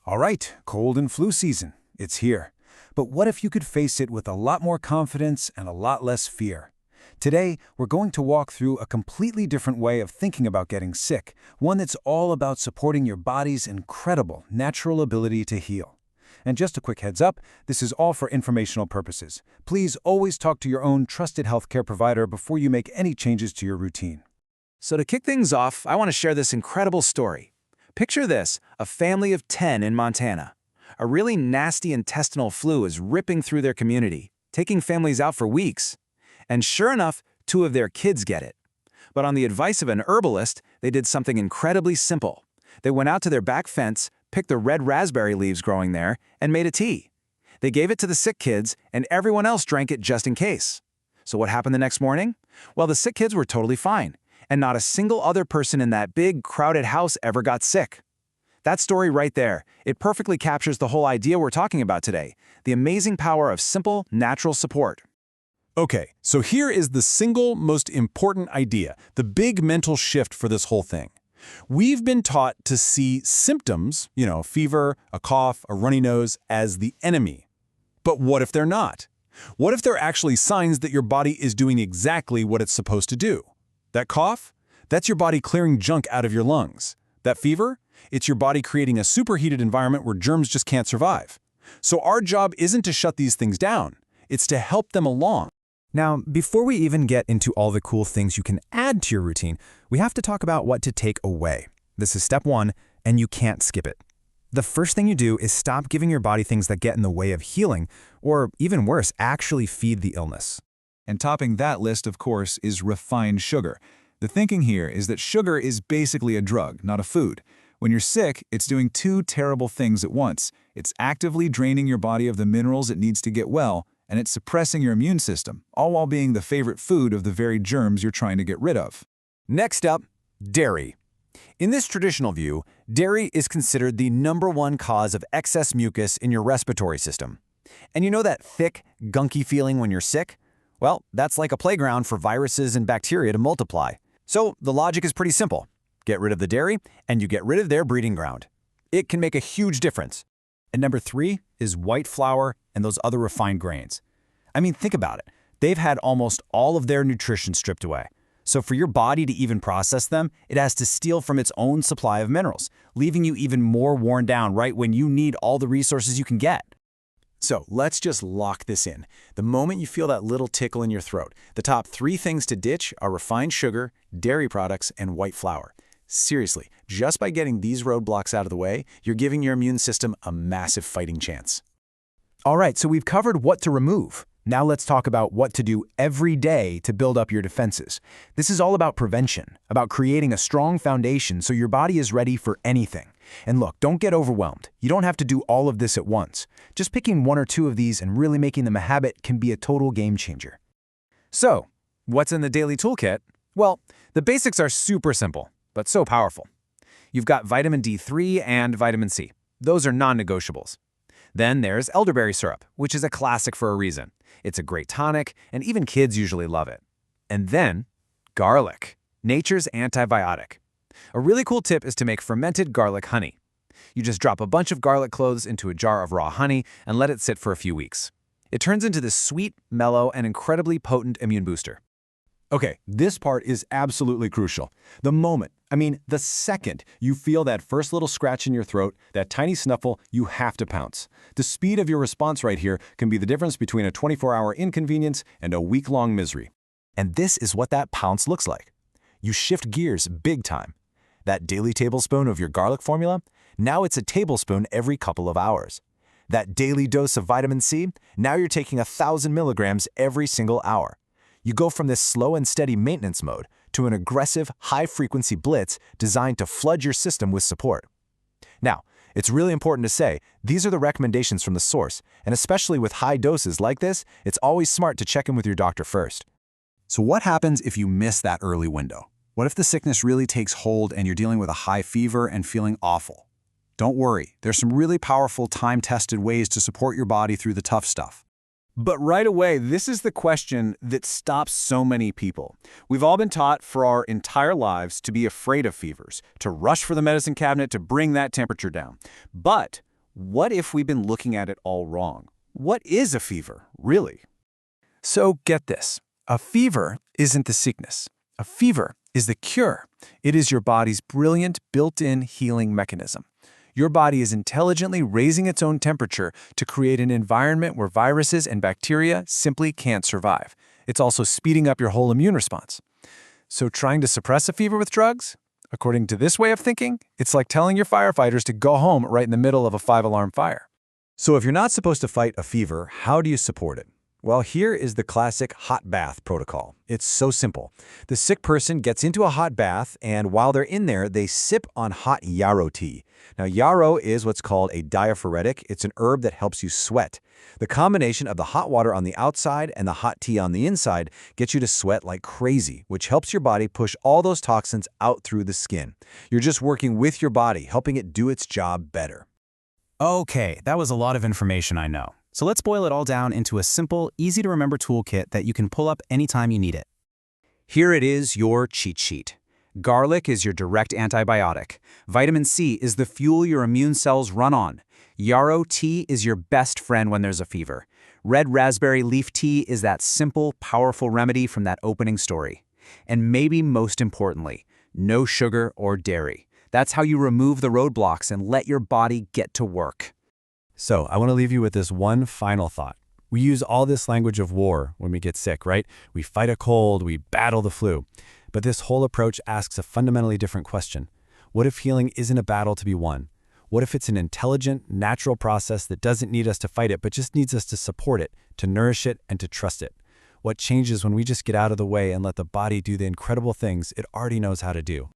All right, cold and flu season. It's here. But what if you could face it with a lot more confidence and a lot less fear? Today, we're going to walk through a completely different way of thinking about getting sick, one that's all about supporting your body's incredible natural ability to heal. And just a quick heads up, this is all for informational purposes. Please always talk to your own trusted healthcare provider before you make any changes to your routine. So to kick things off, I want to share this incredible story. Picture this, a family of 10 in Montana. A really nasty intestinal flu is ripping through their community, taking families out for weeks. And sure enough, 2 of their kids get it. But on the advice of an herbalist, they did something incredibly simple. They went out to their back fence, picked the red raspberry leaves growing there, and made a tea. They gave it to the sick kids, and everyone else drank it just in case. So what happened the next morning? Well, the sick kids were totally fine, and not a single other person in that big, crowded house ever got sick. That story right there, it perfectly captures the whole idea we're talking about today, the amazing power of simple, natural support. Okay, so here is the single most important idea, the big mental shift for this whole thing. We've been taught to see symptoms, fever, a cough, a runny nose, as the enemy. But what if they're not? What if they're actually signs that your body is doing exactly what it's supposed to do? That cough? That's your body clearing junk out of your lungs. That fever? It's your body creating a superheated environment where germs just can't survive. So our job isn't to shut these things down. It's to help them along. Now, before we even get into all the cool things you can add to your routine, we have to talk about what to take away. This is step 1, and you can't skip it. The first thing you do is stop giving your body things that get in the way of healing, or even worse, actually feed the illness. And topping that list, of course, is refined sugar. The thinking here is that sugar is basically a drug, not a food. When you're sick, it's doing 2 terrible things at once. It's actively draining your body of the minerals it needs to get well, and it's suppressing your immune system, all while being the favorite food of the very germs you're trying to get rid of. Next up, dairy. In this traditional view, dairy is considered the #1 cause of excess mucus in your respiratory system. And you know that thick, gunky feeling when you're sick? Well, that's like a playground for viruses and bacteria to multiply. So the logic is pretty simple. Get rid of the dairy, and you get rid of their breeding ground. It can make a huge difference. And number 3 is white flour and those other refined grains. I mean, think about it. They've had almost all of their nutrition stripped away. So for your body to even process them, it has to steal from its own supply of minerals, leaving you even more worn down right when you need all the resources you can get. So let's just lock this in. The moment you feel that little tickle in your throat, the top 3 things to ditch are refined sugar, dairy products, and white flour. Seriously, just by getting these roadblocks out of the way, you're giving your immune system a massive fighting chance. All right, so we've covered what to remove. Now let's talk about what to do every day to build up your defenses. This is all about prevention, about creating a strong foundation so your body is ready for anything. And look, don't get overwhelmed. You don't have to do all of this at once. Just picking 1 or 2 of these and really making them a habit can be a total game changer. So, what's in the daily toolkit? Well, the basics are super simple, but so powerful. You've got vitamin D3 and vitamin C. Those are non-negotiables. Then there's elderberry syrup, which is a classic for a reason. It's a great tonic, and even kids usually love it. And then, garlic, nature's antibiotic. A really cool tip is to make fermented garlic honey. You just drop a bunch of garlic cloves into a jar of raw honey and let it sit for a few weeks. It turns into this sweet, mellow, and incredibly potent immune booster. Okay, this part is absolutely crucial. The second you feel that first little scratch in your throat, that tiny snuffle, you have to pounce. The speed of your response right here can be the difference between a 24-hour inconvenience and a week-long misery. And this is what that pounce looks like. You shift gears big time. That daily tablespoon of your garlic formula, now it's a tablespoon every couple of hours. That daily dose of vitamin C, now you're taking 1,000 milligrams every single hour. You go from this slow and steady maintenance mode to an aggressive, high-frequency blitz designed to flood your system with support. Now, it's really important to say, these are the recommendations from the source, and especially with high doses like this, it's always smart to check in with your doctor first. So what happens if you miss that early window? What if the sickness really takes hold and you're dealing with a high fever and feeling awful? Don't worry, there's some really powerful, time-tested ways to support your body through the tough stuff. But right away, this is the question that stops so many people. We've all been taught for our entire lives to be afraid of fevers, to rush for the medicine cabinet to bring that temperature down. But what if we've been looking at it all wrong? What is a fever, really? So get this. A fever isn't the sickness. A fever is the cure. It is your body's brilliant built-in healing mechanism. Your body is intelligently raising its own temperature to create an environment where viruses and bacteria simply can't survive. It's also speeding up your whole immune response. So trying to suppress a fever with drugs? According to this way of thinking, it's like telling your firefighters to go home right in the middle of a 5-alarm fire. So if you're not supposed to fight a fever, how do you support it? Well, here is the classic hot bath protocol. It's so simple. The sick person gets into a hot bath, and while they're in there, they sip on hot yarrow tea. Now, yarrow is what's called a diaphoretic. It's an herb that helps you sweat. The combination of the hot water on the outside and the hot tea on the inside gets you to sweat like crazy, which helps your body push all those toxins out through the skin. You're just working with your body, helping it do its job better. Okay, that was a lot of information, I know. So let's boil it all down into a simple, easy-to-remember toolkit that you can pull up anytime you need it. Here it is, your cheat sheet. Garlic is your direct antibiotic. Vitamin C is the fuel your immune cells run on. Yarrow tea is your best friend when there's a fever. Red raspberry leaf tea is that simple, powerful remedy from that opening story. And maybe most importantly, no sugar or dairy. That's how you remove the roadblocks and let your body get to work. So I want to leave you with this one final thought. We use all this language of war when we get sick, right? We fight a cold, we battle the flu. But this whole approach asks a fundamentally different question. What if healing isn't a battle to be won? What if it's an intelligent, natural process that doesn't need us to fight it, but just needs us to support it, to nourish it, and to trust it? What changes when we just get out of the way and let the body do the incredible things it already knows how to do?